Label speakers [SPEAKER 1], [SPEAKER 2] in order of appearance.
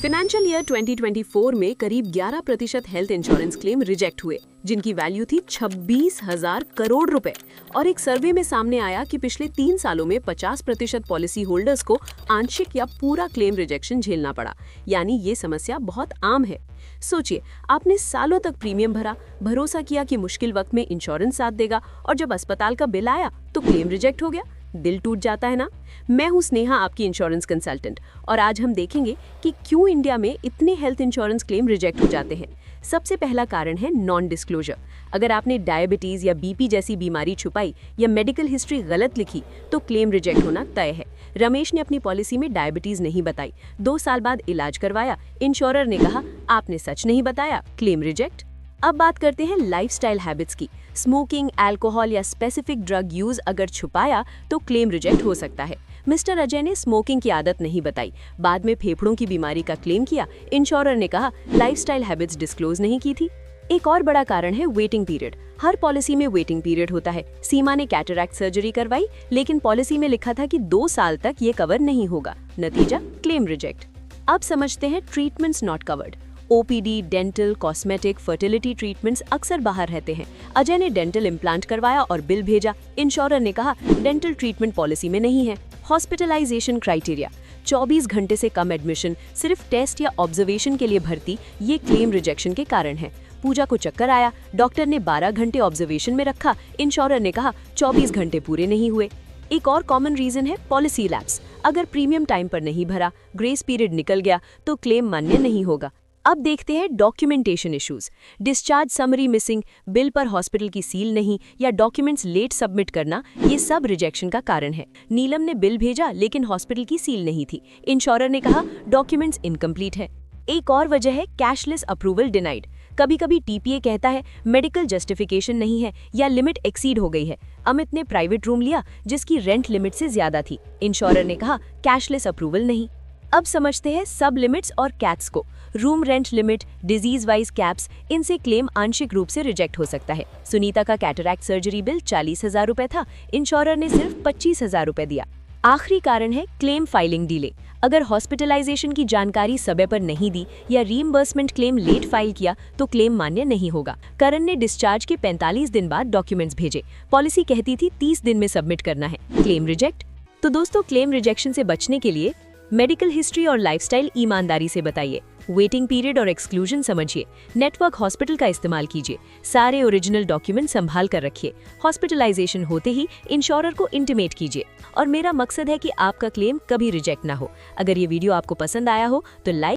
[SPEAKER 1] Financial year 2024 में करीब 11% health insurance claim reject हुए, जिनकी वैल्यू थी 26,000 करोड़ रुपए। और एक सर्वे में सामने आया कि पिछले 3 सालों में 50% पॉलिसी होल्डर्स को आंशिक या पूरा क्लेम रिजेक्शन झेलना पड़ा। यानी ये समस्या बहुत आम है। सोचिए, आपने सालों तक प्रीमियम भरा, भरोसा किया कि मुश्किल वक्त में इंश्योरेंस साथ देगा, और जब अस्पताल का बिल आया तो क्लेम रिजेक्ट हो गया। दिल टूट जाता है ना। मैं हूं स्नेहा, आपकी इंश्योरेंस कंसल्टेंट, और आज हम देखेंगे कि क्यों इंडिया में इतने हेल्थ इंश्योरेंस क्लेम रिजेक्ट हो जाते हैं। सबसे पहला कारण है नॉन डिस्क्लोजर। अगर आपने डायबिटीज या बीपी जैसी बीमारी छुपाई या मेडिकल हिस्ट्री गलत लिखी तो क्लेम रिजेक्ट होना तय है। रमेश ने अपनी पॉलिसी में डायबिटीज नहीं बताई, 2 साल बाद इलाज करवाया, इंश्योरर ने कहा आपने सच नहीं बताया, क्लेम रिजेक्ट। अब बात करते हैं लाइफस्टाइल हैबिट्स की। स्मोकिंग, अल्कोहल या स्पेसिफिक ड्रग यूज अगर छुपाया तो क्लेम रिजेक्ट हो सकता है। मिस्टर अजय ने स्मोकिंग की आदत नहीं बताई, बाद में फेफड़ों की बीमारी का क्लेम किया, इंश्योरर ने कहा लाइफस्टाइल हैबिट्स डिस्क्लोज नहीं की थी। एक और बड़ा कारण है वेटिंग पीरियड। हर पॉलिसी में वेटिंग पीरियड होता है। सीमा ने कैटरैक्ट सर्जरी करवाई, लेकिन पॉलिसी में लिखा था कि 2 साल तक ये कवर नहीं होगा, नतीजा क्लेम रिजेक्ट। अब समझते हैं treatments not covered. OPD, dental, cosmetic, fertility treatments अक्सर बाहर रहते हैं। अजय ने डेंटल इम्प्लांट करवाया और बिल भेजा, इंश्योरर ने कहा डेंटल ट्रीटमेंट पॉलिसी में नहीं है। हॉस्पिटलाइजेशन क्राइटेरिया, 24 घंटे से कम एडमिशन, सिर्फ टेस्ट या ऑब्जर्वेशन के लिए भर्ती, ये क्लेम रिजेक्शन के कारण है। पूजा को चक्कर आया, डॉक्टर ने 12 घंटे ऑब्जर्वेशन में रखा, इंश्योरर ने कहा 24 घंटे पूरे नहीं हुए। एक और कॉमन रीजन है पॉलिसी लैप्स। अगर प्रीमियम टाइम पर नहीं भरा, ग्रेस पीरियड निकल गया तो क्लेम मान्य नहीं होगा। अब देखते हैं documentation issues. Discharge summary missing, bill पर हॉस्पिटल की सील नहीं या डॉक्यूमेंट्स लेट सबमिट करना, ये सब रिजेक्शन का कारण है। नीलम ने बिल भेजा लेकिन हॉस्पिटल की सील नहीं थी, इंश्योरर ने कहा डॉक्यूमेंट्स इनकम्प्लीट है। एक और वजह है कैशलेस अप्रूवल डिनाइड। कभी कभी टीपीए कहता है मेडिकल जस्टिफिकेशन नहीं है या लिमिट एक्सीड हो गई है। अमित ने प्राइवेट रूम लिया जिसकी रेंट लिमिट से ज्यादा थी, इंश्योरर ने कहा कैशलेस अप्रूवल नहीं। अब समझते हैं सब लिमिट्स और कैप्स को। Room rent limit, disease wise caps, इनसे क्लेम आंशिक रूप से रिजेक्ट हो सकता है। सुनीता का कैटरैक्ट सर्जरी बिल 40,000 रुपए था, इंश्योरर ने सिर्फ 25,000 रुपए दिया। आखिरी कारण है क्लेम फाइलिंग डिले। अगर हॉस्पिटलाइजेशन की जानकारी समय पर नहीं दी या रीइंबर्समेंट क्लेम लेट फाइल किया तो क्लेम मान्य नहीं होगा। करण ने डिस्चार्ज के 45 दिन बाद डॉक्यूमेंट्स भेजे, पॉलिसी कहती थी 30 दिन में सबमिट करना है, क्लेम रिजेक्ट। तो दोस्तों, क्लेम रिजेक्शन से बचने के लिए मेडिकल हिस्ट्री और लाइफस्टाइल ईमानदारी से बताइए, वेटिंग पीरियड और एक्सक्लूजन समझिए, नेटवर्क हॉस्पिटल का इस्तेमाल कीजिए, सारे ओरिजिनल डॉक्यूमेंट संभाल कर रखिए, हॉस्पिटलाइजेशन होते ही इंश्योरर को इंटीमेट कीजिए। और मेरा मकसद है कि आपका क्लेम कभी रिजेक्ट ना हो। अगर ये वीडियो आपको पसंद आया हो तो लाइक